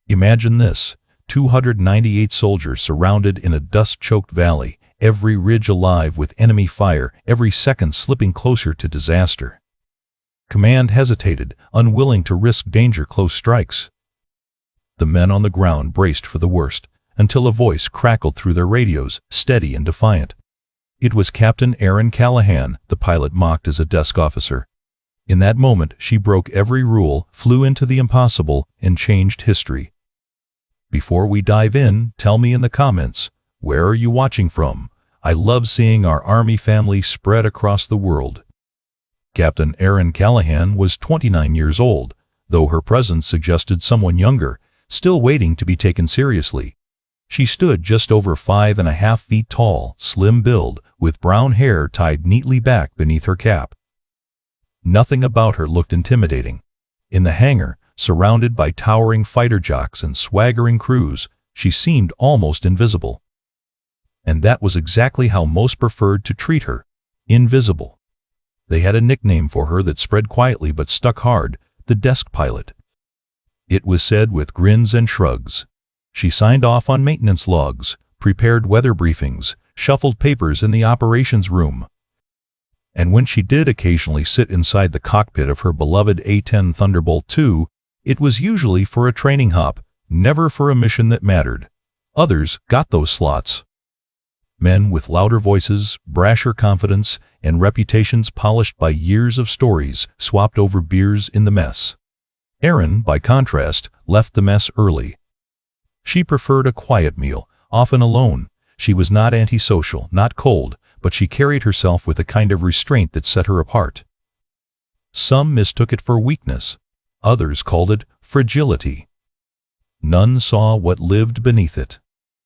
Imagine this: 298 soldiers surrounded in a dust-choked valley, every ridge alive with enemy fire, every second slipping closer to disaster. Command hesitated, unwilling to risk danger-close strikes. The men on the ground braced for the worst, until a voice crackled through their radios, steady and defiant. It was Captain Aaron Callahan, the pilot mocked as a desk officer. In that moment, she broke every rule, flew into the impossible, and changed history. Before we dive in, tell me in the comments, where are you watching from? I love seeing our Army family spread across the world. Captain Aaron Callahan was 29 years old, though her presence suggested someone younger, still waiting to be taken seriously. She stood just over 5.5 feet tall, slim build, with brown hair tied neatly back beneath her cap. Nothing about her looked intimidating. In the hangar, surrounded by towering fighter jocks and swaggering crews, she seemed almost invisible. And that was exactly how most preferred to treat her: invisible. They had a nickname for her that spread quietly but stuck hard: the desk pilot. It was said with grins and shrugs. She signed off on maintenance logs, prepared weather briefings, shuffled papers in the operations room. And when she did occasionally sit inside the cockpit of her beloved A-10 Thunderbolt II, it was usually for a training hop, never for a mission that mattered. Others got those slots. Men with louder voices, brasher confidence, and reputations polished by years of stories swapped over beers in the mess. Aaron, by contrast, left the mess early. She preferred a quiet meal, often alone. She was not antisocial, not cold, but she carried herself with a kind of restraint that set her apart. Some mistook it for weakness. Others called it fragility. None saw what lived beneath it.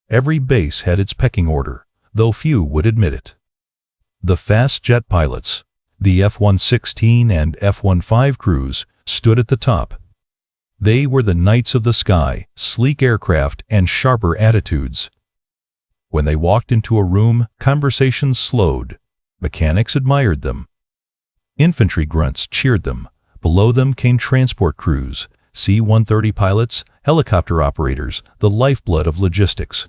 Every base had its pecking order, though few would admit it. The fast jet pilots, the F-116 and F-15 crews, stood at the top. They were the knights of the sky, sleek aircraft and sharper attitudes. When they walked into a room, conversations slowed. Mechanics admired them. Infantry grunts cheered them. Below them came transport crews, C-130 pilots, helicopter operators, the lifeblood of logistics.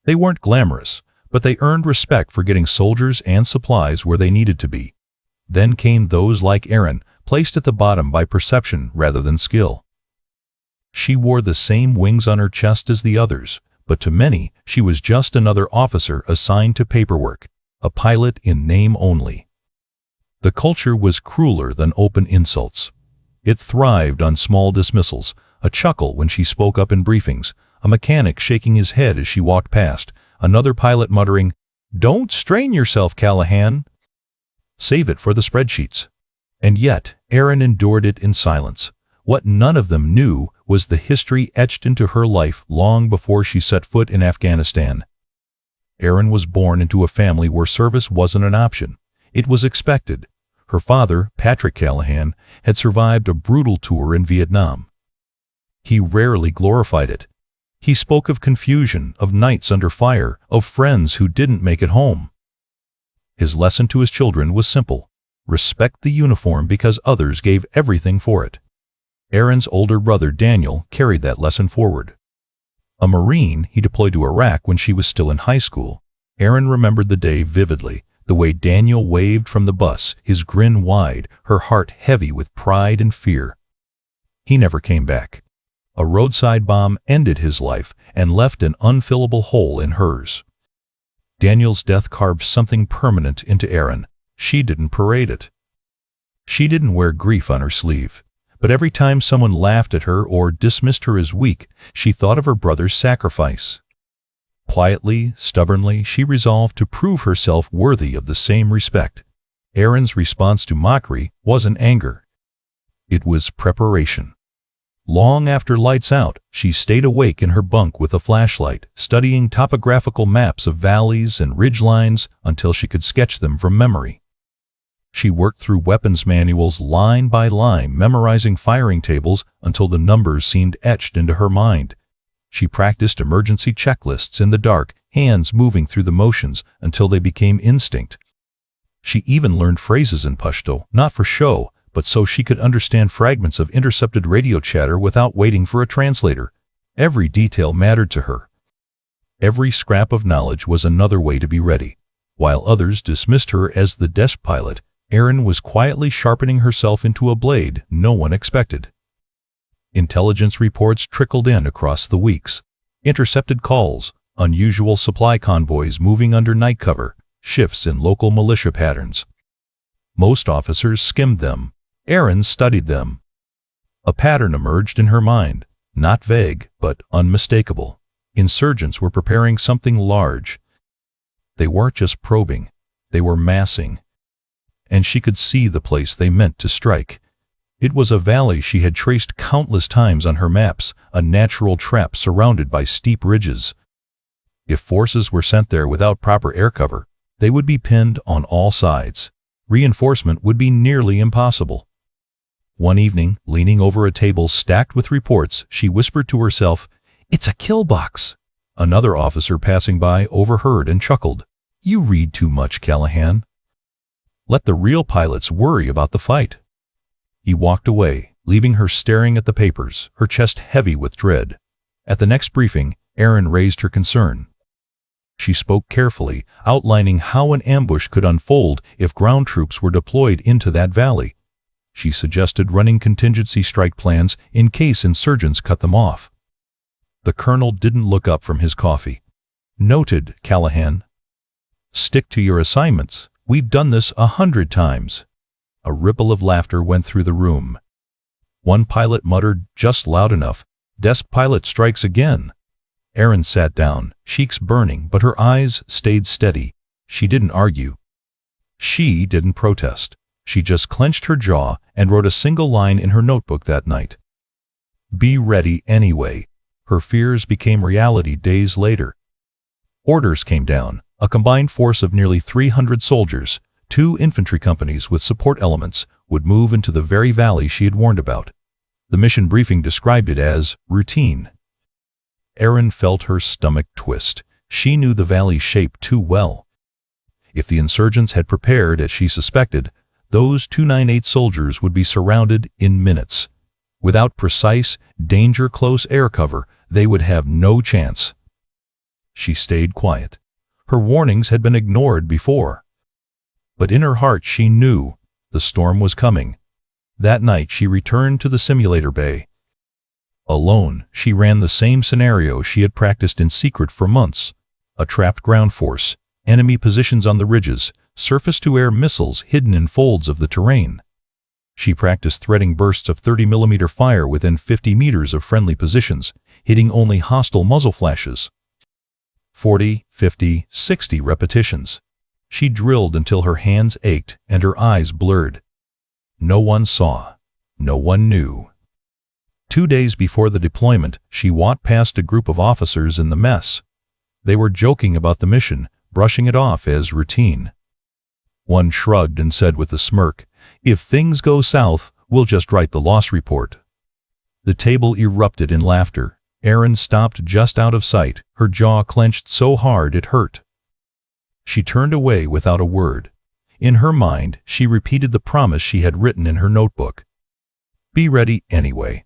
They weren't glamorous, but they earned respect for getting soldiers and supplies where they needed to be. Then came those like Aaron, placed at the bottom by perception rather than skill. She wore the same wings on her chest as the others, but to many, she was just another officer assigned to paperwork, a pilot in name only. The culture was crueler than open insults. It thrived on small dismissals, a chuckle when she spoke up in briefings, a mechanic shaking his head as she walked past, another pilot muttering, "Don't strain yourself, Callahan. Save it for the spreadsheets." And yet, Aaron endured it in silence. What none of them knew was the history etched into her life long before she set foot in Afghanistan. Aaron was born into a family where service wasn't an option. It was expected. Her father, Patrick Callahan, had survived a brutal tour in Vietnam. He rarely glorified it. He spoke of confusion, of nights under fire, of friends who didn't make it home. His lesson to his children was simple: respect the uniform because others gave everything for it. Aaron's older brother Daniel carried that lesson forward. A Marine, he deployed to Iraq when she was still in high school. Aaron remembered the day vividly, the way Daniel waved from the bus, his grin wide, her heart heavy with pride and fear. He never came back. A roadside bomb ended his life and left an unfillable hole in hers. Daniel's death carved something permanent into Aaron. She didn't parade it. She didn't wear grief on her sleeve. But every time someone laughed at her or dismissed her as weak, she thought of her brother's sacrifice. Quietly, stubbornly, she resolved to prove herself worthy of the same respect. Aaron's response to mockery wasn't anger. It was preparation. Long after lights out, she stayed awake in her bunk with a flashlight, studying topographical maps of valleys and ridgelines until she could sketch them from memory. She worked through weapons manuals line by line, memorizing firing tables until the numbers seemed etched into her mind. She practiced emergency checklists in the dark, hands moving through the motions until they became instinct. She even learned phrases in Pashto, not for show, but so she could understand fragments of intercepted radio chatter without waiting for a translator. Every detail mattered to her. Every scrap of knowledge was another way to be ready. While others dismissed her as the desk pilot, Erin was quietly sharpening herself into a blade no one expected. Intelligence reports trickled in across the weeks. Intercepted calls, unusual supply convoys moving under night cover, shifts in local militia patterns. Most officers skimmed them. Erin studied them. A pattern emerged in her mind, not vague, but unmistakable. Insurgents were preparing something large. They weren't just probing, they were massing. And she could see the place they meant to strike. It was a valley she had traced countless times on her maps, a natural trap surrounded by steep ridges. If forces were sent there without proper air cover, they would be pinned on all sides. Reinforcement would be nearly impossible. One evening, leaning over a table stacked with reports, she whispered to herself, "It's a kill box." Another officer passing by overheard and chuckled. "You read too much, Callahan. Let the real pilots worry about the fight." He walked away, leaving her staring at the papers, her chest heavy with dread. At the next briefing, Erin raised her concern. She spoke carefully, outlining how an ambush could unfold if ground troops were deployed into that valley. She suggested running contingency strike plans in case insurgents cut them off. The colonel didn't look up from his coffee. "Noted, Callahan. Stick to your assignments. We've done this 100 times. A ripple of laughter went through the room. One pilot muttered, just loud enough, "Desk pilot strikes again." Erin sat down, cheeks burning, but her eyes stayed steady. She didn't argue. She didn't protest. She just clenched her jaw and wrote a single line in her notebook that night. Be ready anyway. Her fears became reality days later. Orders came down, a combined force of nearly 300 soldiers, 2 infantry companies with support elements, would move into the very valley she had warned about. The mission briefing described it as routine. Erin felt her stomach twist. She knew the valley's shape too well. If the insurgents had prepared as she suspected, those 298 soldiers would be surrounded in minutes. Without precise, danger-close air cover, they would have no chance. She stayed quiet. Her warnings had been ignored before. But in her heart she knew the storm was coming. That night she returned to the simulator bay. Alone, she ran the same scenario she had practiced in secret for months. A trapped ground force, enemy positions on the ridges, surface-to-air missiles hidden in folds of the terrain. She practiced threading bursts of 30mm fire within 50 meters of friendly positions, hitting only hostile muzzle flashes. 40, 50, 60 repetitions. She drilled until her hands ached and her eyes blurred. No one saw. No one knew. 2 days before the deployment, she walked past a group of officers in the mess. They were joking about the mission, brushing it off as routine. One shrugged and said with a smirk, "If things go south, we'll just write the loss report." The table erupted in laughter. Erin stopped just out of sight, her jaw clenched so hard it hurt. She turned away without a word. In her mind, she repeated the promise she had written in her notebook. Be ready anyway.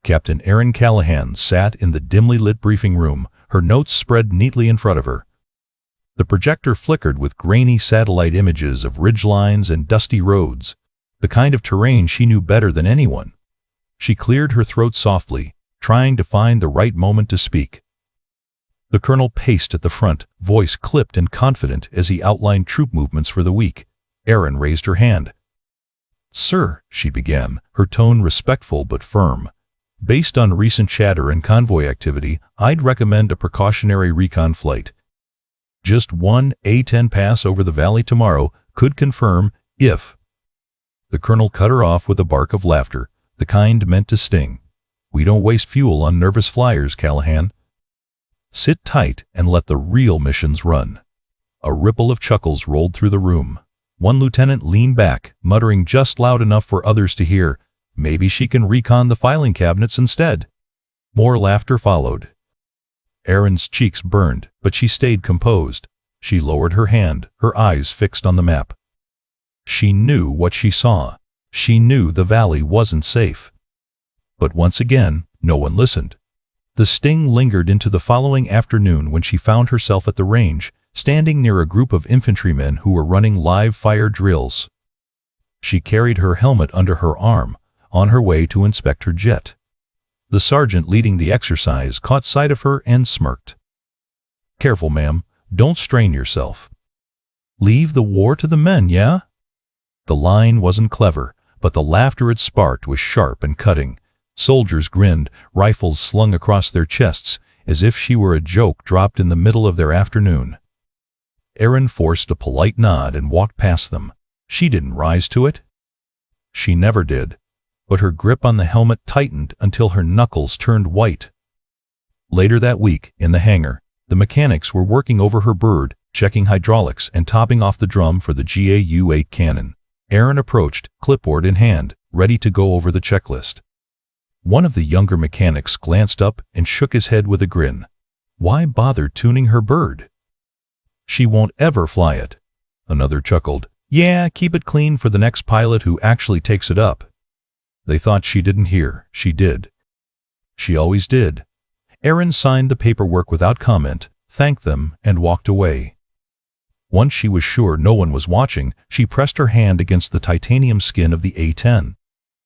Captain Erin Callahan sat in the dimly lit briefing room, her notes spread neatly in front of her. The projector flickered with grainy satellite images of ridgelines and dusty roads, the kind of terrain she knew better than anyone. She cleared her throat softly, trying to find the right moment to speak. The colonel paced at the front, voice clipped and confident as he outlined troop movements for the week. Erin raised her hand. "Sir," she began, her tone respectful but firm. "Based on recent chatter and convoy activity, I'd recommend a precautionary recon flight. Just one A-10 pass over the valley tomorrow could confirm if—" The colonel cut her off with a bark of laughter, the kind meant to sting. "We don't waste fuel on nervous flyers, Callahan. Sit tight and let the real missions run." A ripple of chuckles rolled through the room. One lieutenant leaned back, muttering just loud enough for others to hear, "Maybe she can recon the filing cabinets instead." More laughter followed. Erin's cheeks burned, but she stayed composed. She lowered her hand, her eyes fixed on the map. She knew what she saw. She knew the valley wasn't safe. But once again, no one listened. The sting lingered into the following afternoon when she found herself at the range, standing near a group of infantrymen who were running live fire drills. She carried her helmet under her arm, on her way to inspect her jet. The sergeant leading the exercise caught sight of her and smirked. "Careful, ma'am, don't strain yourself." "Leave the war to the men, yeah?" The line wasn't clever, but the laughter it sparked was sharp and cutting. Soldiers grinned, rifles slung across their chests, as if she were a joke dropped in the middle of their afternoon. Erin forced a polite nod and walked past them. She didn't rise to it. She never did. But her grip on the helmet tightened until her knuckles turned white. Later that week, in the hangar, the mechanics were working over her bird, checking hydraulics and topping off the drum for the GAU-8 cannon. Erin approached, clipboard in hand, ready to go over the checklist. One of the younger mechanics glanced up and shook his head with a grin. Why bother tuning her bird? She won't ever fly it. Another chuckled. Yeah, keep it clean for the next pilot who actually takes it up. They thought she didn't hear. She did. She always did. Erin signed the paperwork without comment, thanked them, and walked away. Once she was sure no one was watching, she pressed her hand against the titanium skin of the A-10.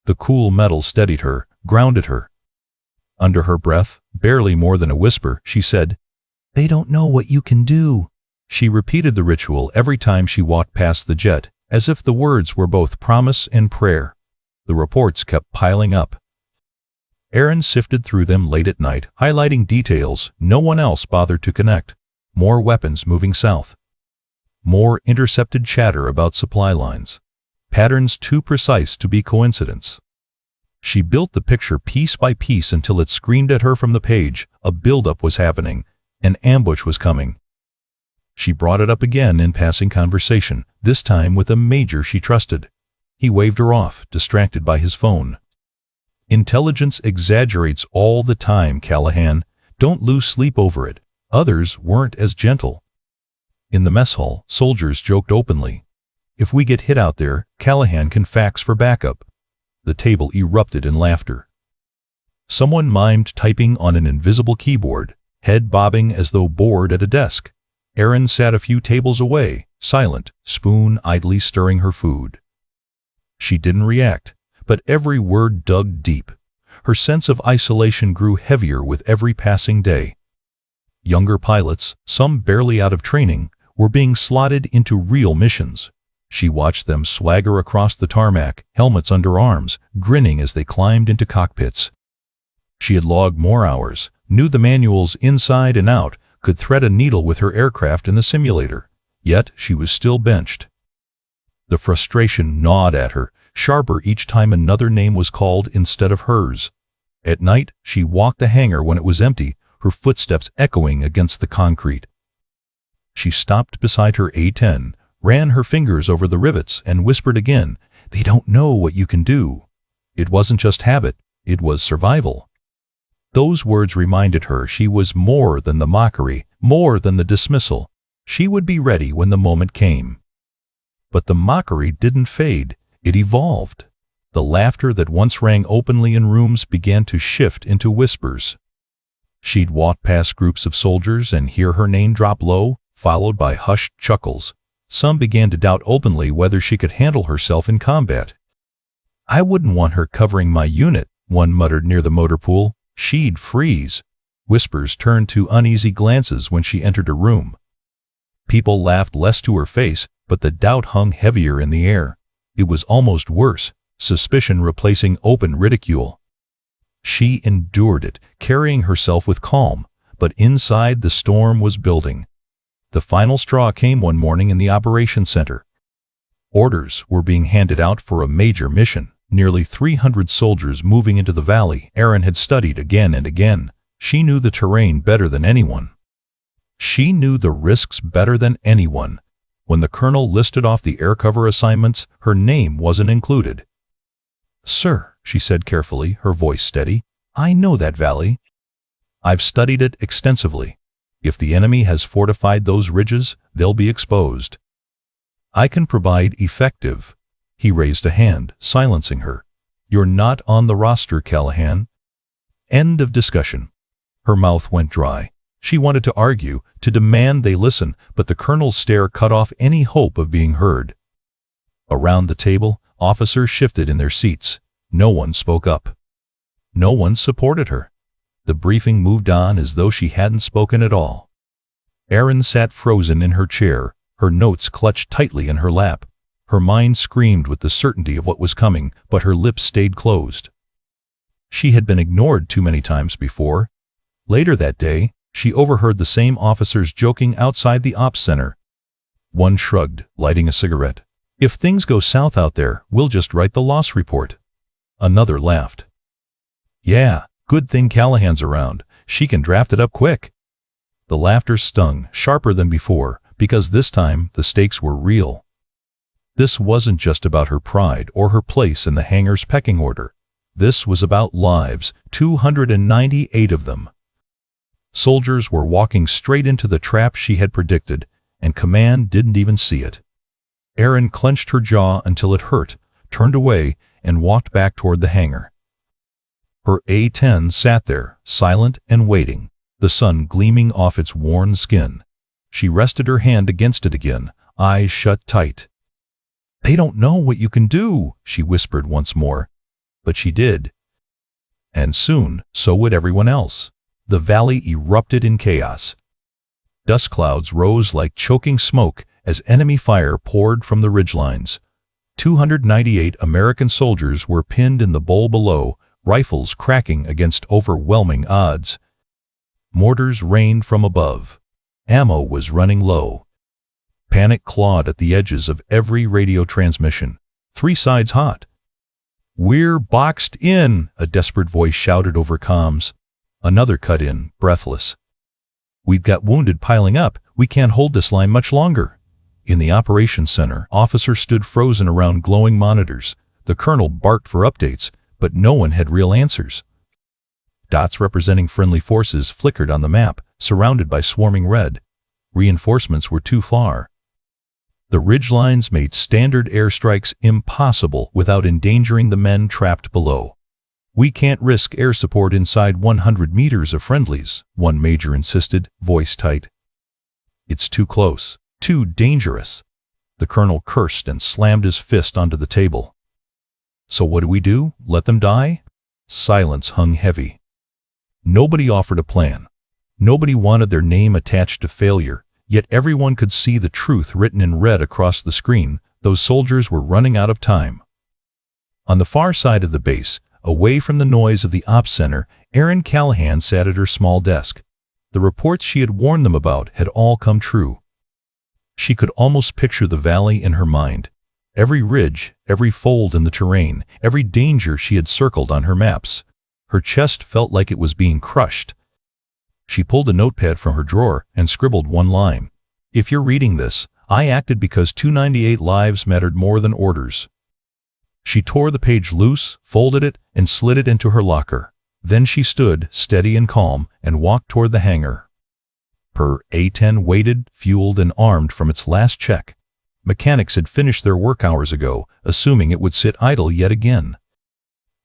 The cool metal steadied her, grounded her. Under her breath, barely more than a whisper, she said, "They don't know what you can do." She repeated the ritual every time she walked past the jet, as if the words were both promise and prayer. The reports kept piling up. Erin sifted through them late at night, highlighting details no one else bothered to connect. More weapons moving south. More intercepted chatter about supply lines. Patterns too precise to be coincidence. She built the picture piece by piece until it screamed at her from the page. A buildup was happening. An ambush was coming. She brought it up again in passing conversation, this time with a major she trusted. He waved her off, distracted by his phone. Intelligence exaggerates all the time, Callahan. Don't lose sleep over it. Others weren't as gentle. In the mess hall, soldiers joked openly. If we get hit out there, Callahan can fax for backup. The table erupted in laughter. Someone mimed typing on an invisible keyboard, head bobbing as though bored at a desk. Erin sat a few tables away, silent, spoon idly stirring her food. She didn't react, but every word dug deep. Her sense of isolation grew heavier with every passing day. Younger pilots, some barely out of training, were being slotted into real missions. She watched them swagger across the tarmac, helmets under arms, grinning as they climbed into cockpits. She had logged more hours, knew the manuals inside and out, could thread a needle with her aircraft in the simulator. Yet she was still benched. The frustration gnawed at her, sharper each time another name was called instead of hers. At night, she walked the hangar when it was empty, her footsteps echoing against the concrete. She stopped beside her A-10, ran her fingers over the rivets, and whispered again, "They don't know what you can do." It wasn't just habit, it was survival. Those words reminded her she was more than the mockery, more than the dismissal. She would be ready when the moment came. But the mockery didn't fade, it evolved. The laughter that once rang openly in rooms began to shift into whispers. She'd walk past groups of soldiers and hear her name drop low, followed by hushed chuckles. Some began to doubt openly whether she could handle herself in combat. "I wouldn't want her covering my unit," one muttered near the motor pool. "She'd freeze." Whispers turned to uneasy glances when she entered a room. People laughed less to her face, but the doubt hung heavier in the air. It was almost worse, suspicion replacing open ridicule. She endured it, carrying herself with calm, but inside the storm was building. The final straw came one morning in the operations center. Orders were being handed out for a major mission. Nearly 300 soldiers moving into the valley. Erin had studied again and again. She knew the terrain better than anyone. She knew the risks better than anyone. When the colonel listed off the air cover assignments, her name wasn't included. "Sir," she said carefully, her voice steady, "I know that valley. I've studied it extensively. If the enemy has fortified those ridges, they'll be exposed. I can provide effective." He raised a hand, silencing her. "You're not on the roster, Callahan." End of discussion. Her mouth went dry. She wanted to argue, to demand they listen, but the colonel's stare cut off any hope of being heard. Around the table, officers shifted in their seats. No one spoke up. No one supported her. The briefing moved on as though she hadn't spoken at all. Erin sat frozen in her chair, her notes clutched tightly in her lap. Her mind screamed with the certainty of what was coming, but her lips stayed closed. She had been ignored too many times before. Later that day, she overheard the same officers joking outside the ops center. One shrugged, lighting a cigarette. "If things go south out there, we'll just write the loss report." Another laughed. "Yeah, good thing Callahan's around. She can draft it up quick." The laughter stung, sharper than before, because this time the stakes were real. This wasn't just about her pride or her place in the hangar's pecking order. This was about lives, 298 of them. Soldiers were walking straight into the trap she had predicted, and command didn't even see it. Erin clenched her jaw until it hurt, turned away, and walked back toward the hangar. Her A-10 sat there, silent and waiting, the sun gleaming off its worn skin. She rested her hand against it again, eyes shut tight. "They don't know what you can do," she whispered once more. But she did. And soon, so would everyone else. The valley erupted in chaos. Dust clouds rose like choking smoke as enemy fire poured from the ridgelines. 298 American soldiers were pinned in the bowl below, rifles cracking against overwhelming odds. Mortars rained from above. Ammo was running low. Panic clawed at the edges of every radio transmission. Three sides hot. "We're boxed in," a desperate voice shouted over comms. Another cut in, breathless. "We've got wounded piling up. We can't hold this line much longer." In the operations center, officers stood frozen around glowing monitors. The colonel barked for updates, but no one had real answers. Dots representing friendly forces flickered on the map, surrounded by swarming red. Reinforcements were too far. The ridgelines made standard airstrikes impossible without endangering the men trapped below. "We can't risk air support inside 100 meters of friendlies," one major insisted, voice tight. "It's too close, too dangerous." The colonel cursed and slammed his fist onto the table. "So what do we do? Let them die?" Silence hung heavy. Nobody offered a plan. Nobody wanted their name attached to failure, yet everyone could see the truth written in red across the screen. Those soldiers were running out of time. On the far side of the base, away from the noise of the ops center, Erin Callahan sat at her small desk. The reports she had warned them about had all come true. She could almost picture the valley in her mind. Every ridge, every fold in the terrain, every danger she had circled on her maps. Her chest felt like it was being crushed. She pulled a notepad from her drawer and scribbled one line. "If you're reading this, I acted because 298 lives mattered more than orders." She tore the page loose, folded it, and slid it into her locker. Then she stood, steady and calm, and walked toward the hangar. Her A-10 waited, fueled and armed from its last check. Mechanics had finished their work hours ago, assuming it would sit idle yet again.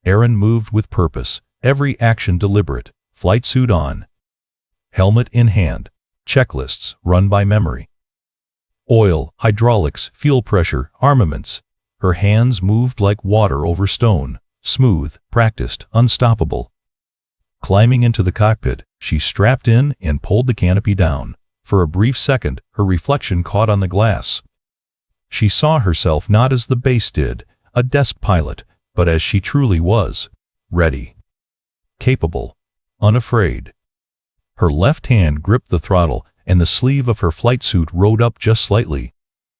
Erin moved with purpose, every action deliberate, flight suit on. Helmet in hand, checklists run by memory. Oil, hydraulics, fuel pressure, armaments. Her hands moved like water over stone, smooth, practiced, unstoppable. Climbing into the cockpit, she strapped in and pulled the canopy down. For a brief second, her reflection caught on the glass. She saw herself not as the base did, a desk pilot, but as she truly was, ready, capable, unafraid. Her left hand gripped the throttle, and the sleeve of her flight suit rode up just slightly.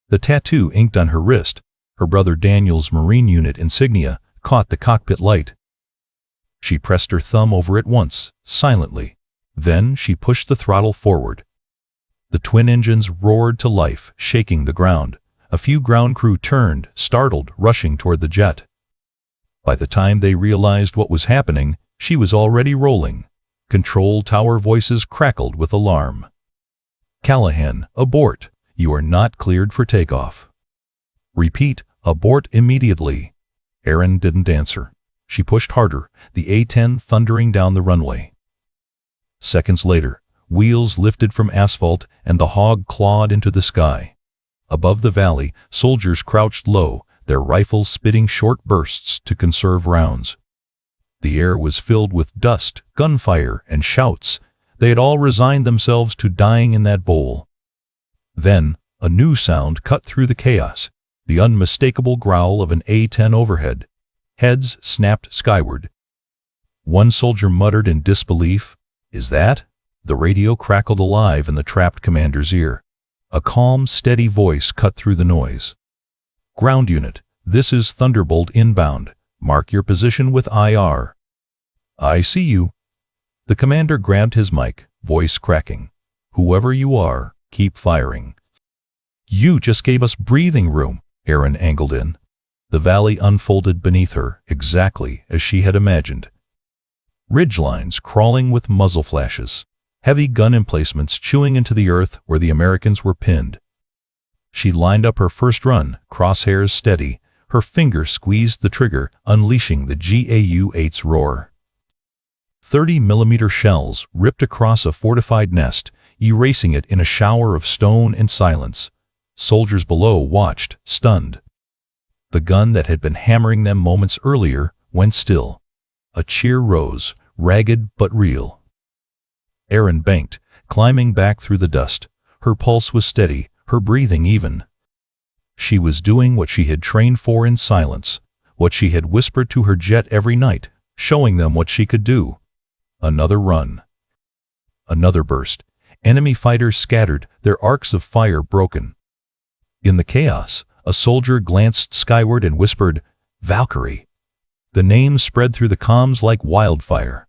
The tattoo inked on her wrist, her brother Daniel's Marine Unit insignia, caught the cockpit light. She pressed her thumb over it once, silently. Then she pushed the throttle forward. The twin engines roared to life, shaking the ground. A few ground crew turned, startled, rushing toward the jet. By the time they realized what was happening, she was already rolling. Control tower voices crackled with alarm. "Callahan, abort. You are not cleared for takeoff." "Repeat, abort immediately." Erin didn't answer. She pushed harder, the A-10 thundering down the runway. Seconds later, wheels lifted from asphalt and the hog clawed into the sky. Above the valley, soldiers crouched low, their rifles spitting short bursts to conserve rounds. The air was filled with dust, gunfire, and shouts. They had all resigned themselves to dying in that bowl. Then, a new sound cut through the chaos, the unmistakable growl of an A-10 overhead. Heads snapped skyward. One soldier muttered in disbelief, "Is that?" The radio crackled alive in the trapped commander's ear. A calm, steady voice cut through the noise. "Ground unit, this is Thunderbolt inbound. Mark your position with IR." "I see you." The commander grabbed his mic, voice cracking. "Whoever you are, keep firing." "You just gave us breathing room," Aaron angled in. The valley unfolded beneath her, exactly as she had imagined. Ridgelines crawling with muzzle flashes, heavy gun emplacements chewing into the earth where the Americans were pinned. She lined up her first run, crosshairs steady. Her finger squeezed the trigger, unleashing the GAU-8's roar. 30mm shells ripped across a fortified nest, erasing it in a shower of stone and silence. Soldiers below watched, stunned. The gun that had been hammering them moments earlier went still. A cheer rose, ragged but real. Aaron banked, climbing back through the dust. Her pulse was steady, her breathing even. She was doing what she had trained for in silence, what she had whispered to her jet every night, showing them what she could do. Another run. Another burst. Enemy fighters scattered, their arcs of fire broken. In the chaos, a soldier glanced skyward and whispered, "Valkyrie." The name spread through the comms like wildfire.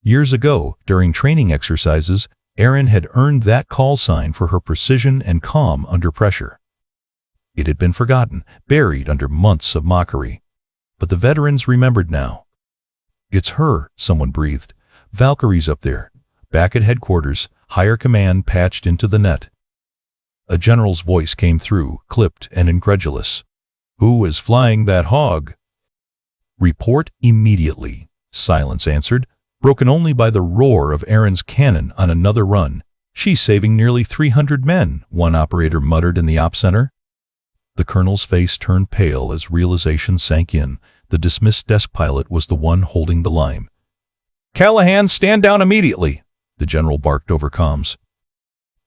Years ago, during training exercises, Aaron had earned that call sign for her precision and calm under pressure. It had been forgotten, buried under months of mockery. But the veterans remembered now. "It's her," someone breathed. "Valkyrie's up there." Back at headquarters, higher command patched into the net. A general's voice came through, clipped and incredulous. "Who is flying that hog?" "Report immediately," silence answered, broken only by the roar of Aaron's cannon on another run. "She's saving nearly 300 men," one operator muttered in the op center. The colonel's face turned pale as realization sank in. The dismissed desk pilot was the one holding the line. "Callahan, stand down immediately," the general barked over comms.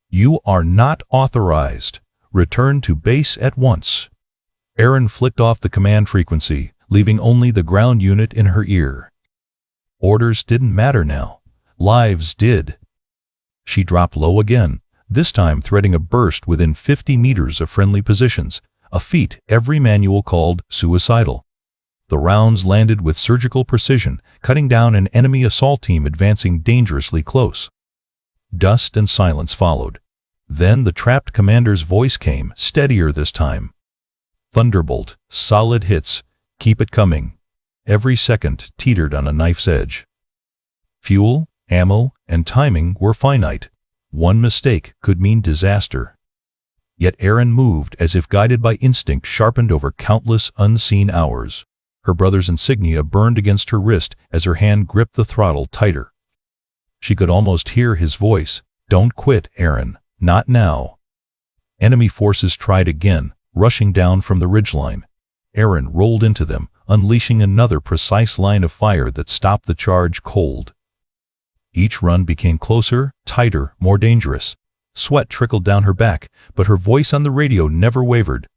"You are not authorized. Return to base at once." Aaron flicked off the command frequency, leaving only the ground unit in her ear. Orders didn't matter now. Lives did. She dropped low again, this time threading a burst within 50 meters of friendly positions, a feat every manual called suicidal. The rounds landed with surgical precision, cutting down an enemy assault team advancing dangerously close. Dust and silence followed. Then the trapped commander's voice came, steadier this time. "Thunderbolt, solid hits. Keep it coming." Every second teetered on a knife's edge. Fuel, ammo, and timing were finite. One mistake could mean disaster. Yet Aaron moved as if guided by instinct sharpened over countless unseen hours. Her brother's insignia burned against her wrist as her hand gripped the throttle tighter. She could almost hear his voice. "Don't quit, Aaron. Not now." Enemy forces tried again, rushing down from the ridgeline. Aaron rolled into them, unleashing another precise line of fire that stopped the charge cold. Each run became closer, tighter, more dangerous. Sweat trickled down her back, but her voice on the radio never wavered.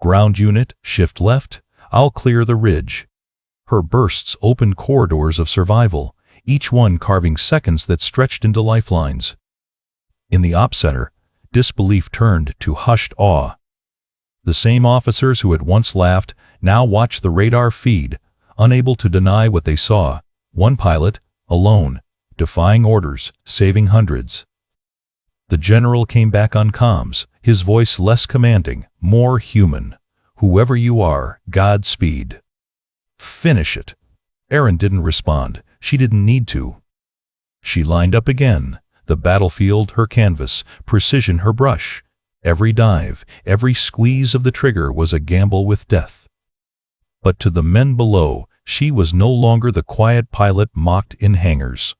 "Ground unit, shift left. I'll clear the ridge." Her bursts opened corridors of survival, each one carving seconds that stretched into lifelines. In the op center, disbelief turned to hushed awe. The same officers who had once laughed now watched the radar feed, unable to deny what they saw. One pilot, alone, defying orders, saving hundreds. The general came back on comms, his voice less commanding, more human. "Whoever you are, Godspeed. Finish it." Aaron didn't respond. She didn't need to. She lined up again. The battlefield her canvas, precision her brush. Every dive, every squeeze of the trigger was a gamble with death. But to the men below, she was no longer the quiet pilot mocked in hangars.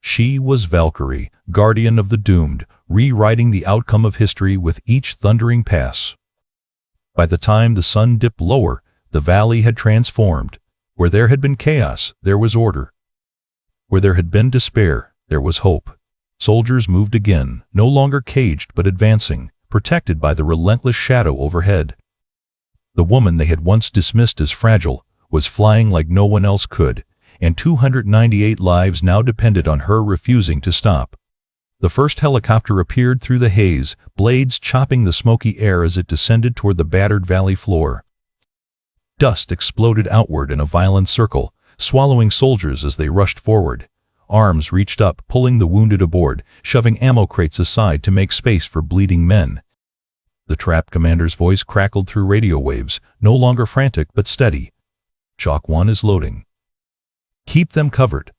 She was Valkyrie, guardian of the doomed, rewriting the outcome of history with each thundering pass. By the time the sun dipped lower, the valley had transformed. Where there had been chaos, there was order. Where there had been despair, there was hope. Soldiers moved again, no longer caged but advancing, protected by the relentless shadow overhead. The woman they had once dismissed as fragile was flying like no one else could, and 298 lives now depended on her refusing to stop. The first helicopter appeared through the haze, blades chopping the smoky air as it descended toward the battered valley floor. Dust exploded outward in a violent circle, swallowing soldiers as they rushed forward. Arms reached up, pulling the wounded aboard, shoving ammo crates aside to make space for bleeding men. The trapped commander's voice crackled through radio waves, no longer frantic but steady. Chalk 1 is loading. Keep them covered.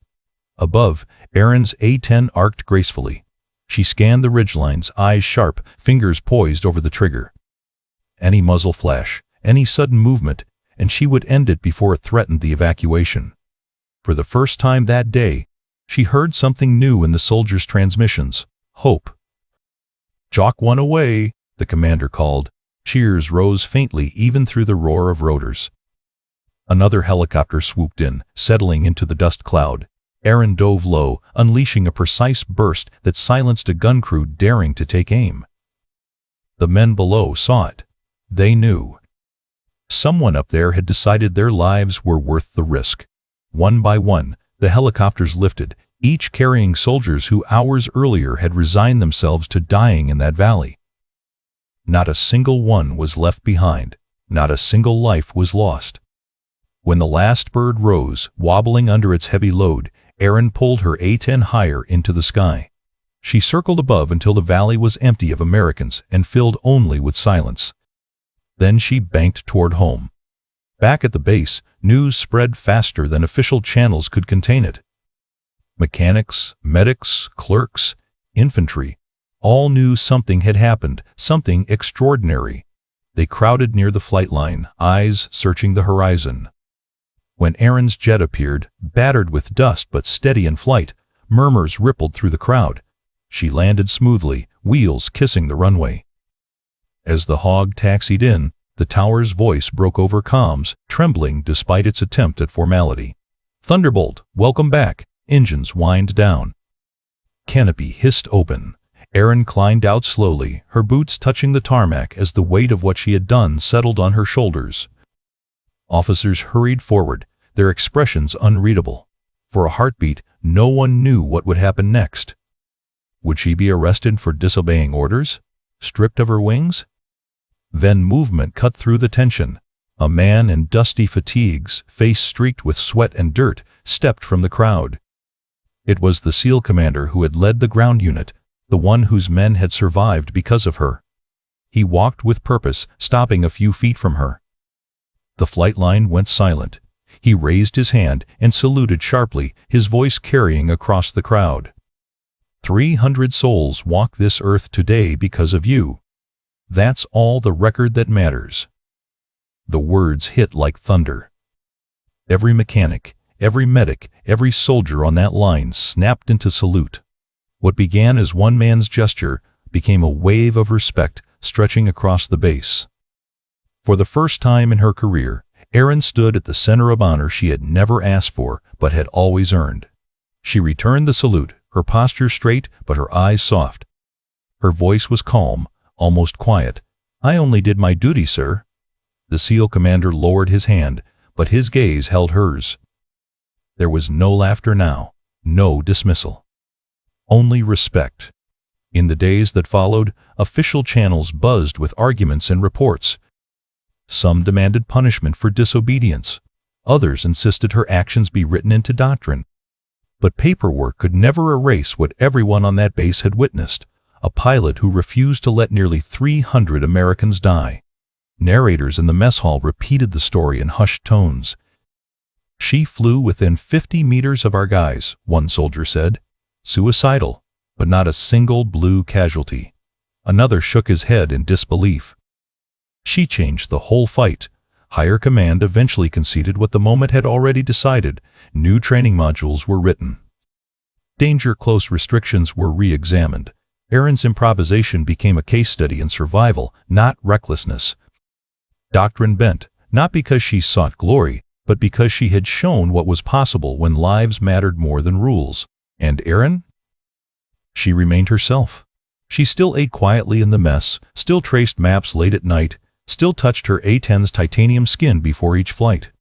Above, Erin's A-10 arced gracefully. She scanned the ridgelines, eyes sharp, fingers poised over the trigger. Any muzzle flash, any sudden movement, and she would end it before it threatened the evacuation. For the first time that day, she heard something new in the soldiers' transmissions: hope. Chalk 1 away, the commander called. Cheers rose faintly even through the roar of rotors. Another helicopter swooped in, settling into the dust cloud. Erin dove low, unleashing a precise burst that silenced a gun crew daring to take aim. The men below saw it. They knew. Someone up there had decided their lives were worth the risk. One by one, the helicopters lifted, each carrying soldiers who hours earlier had resigned themselves to dying in that valley. Not a single one was left behind. Not a single life was lost. When the last bird rose, wobbling under its heavy load, Erin pulled her A-10 higher into the sky. She circled above until the valley was empty of Americans and filled only with silence. Then she banked toward home. Back at the base, news spread faster than official channels could contain it. Mechanics, medics, clerks, infantry, all knew something had happened, something extraordinary. They crowded near the flight line, eyes searching the horizon. When Erin's jet appeared, battered with dust but steady in flight, murmurs rippled through the crowd. She landed smoothly, wheels kissing the runway. As the Hog taxied in, the tower's voice broke over comms, trembling despite its attempt at formality. "Thunderbolt, welcome back." Engines whined down. Canopy hissed open. Erin climbed out slowly, her boots touching the tarmac as the weight of what she had done settled on her shoulders. Officers hurried forward, their expressions unreadable. For a heartbeat, no one knew what would happen next. Would she be arrested for disobeying orders? Stripped of her wings? Then movement cut through the tension. A man in dusty fatigues, face streaked with sweat and dirt, stepped from the crowd. It was the SEAL commander who had led the ground unit, the one whose men had survived because of her. He walked with purpose, stopping a few feet from her. The flight line went silent. He raised his hand and saluted sharply, his voice carrying across the crowd. 300 souls walk this earth today because of you. That's all the record that matters. The words hit like thunder. Every mechanic, every medic, every soldier on that line snapped into salute. What began as one man's gesture became a wave of respect stretching across the base. For the first time in her career, Erin stood at the center of honor she had never asked for but had always earned. She returned the salute, her posture straight but her eyes soft. Her voice was calm, almost quiet. "I only did my duty, sir." The SEAL commander lowered his hand, but his gaze held hers. There was no laughter now, no dismissal. Only respect. In the days that followed, official channels buzzed with arguments and reports. Some demanded punishment for disobedience. Others insisted her actions be written into doctrine. But paperwork could never erase what everyone on that base had witnessed: a pilot who refused to let nearly 300 Americans die. Narrators in the mess hall repeated the story in hushed tones. "She flew within 50 meters of our guys," one soldier said. "Suicidal, but not a single blue casualty." Another shook his head in disbelief. "She changed the whole fight." Higher command eventually conceded what the moment had already decided. New training modules were written. Danger close restrictions were re-examined. Erin's improvisation became a case study in survival, not recklessness. Doctrine bent, not because she sought glory, but because she had shown what was possible when lives mattered more than rules. And Erin? She remained herself. She still ate quietly in the mess, still traced maps late at night, still touched her A-10's titanium skin before each flight.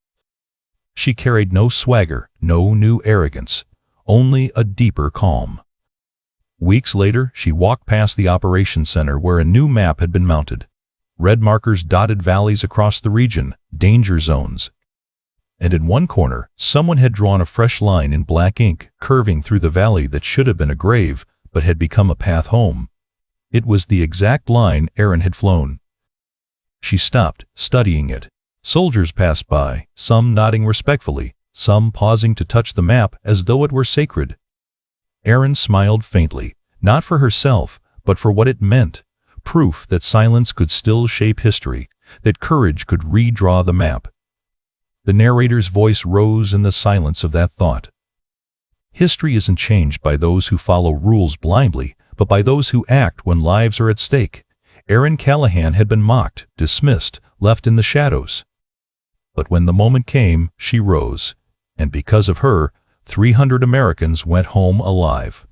She carried no swagger, no new arrogance, only a deeper calm. Weeks later, she walked past the operations center where a new map had been mounted. Red markers dotted valleys across the region, danger zones. And in one corner, someone had drawn a fresh line in black ink, curving through the valley that should have been a grave, but had become a path home. It was the exact line Erin had flown. She stopped, studying it. Soldiers passed by, some nodding respectfully, some pausing to touch the map as though it were sacred. Erin smiled faintly, not for herself, but for what it meant. Proof that silence could still shape history, that courage could redraw the map. The narrator's voice rose in the silence of that thought. History isn't changed by those who follow rules blindly, but by those who act when lives are at stake. Erin Callahan had been mocked, dismissed, left in the shadows. But when the moment came, she rose, and because of her, 300 Americans went home alive.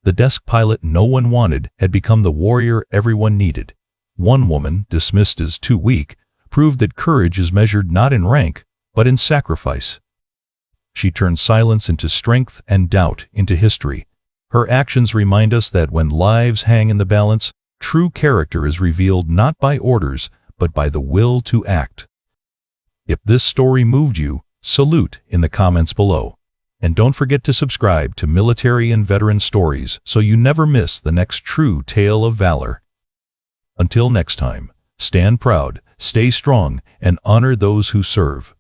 The desk pilot no one wanted had become the warrior everyone needed. One woman, dismissed as too weak, proved that courage is measured not in rank, but in sacrifice. She turned silence into strength and doubt into history. Her actions remind us that when lives hang in the balance, true character is revealed not by orders, but by the will to act. If this story moved you, salute in the comments below. And don't forget to subscribe to Military and Veteran Stories so you never miss the next true tale of valor. Until next time, stand proud, stay strong, and honor those who serve.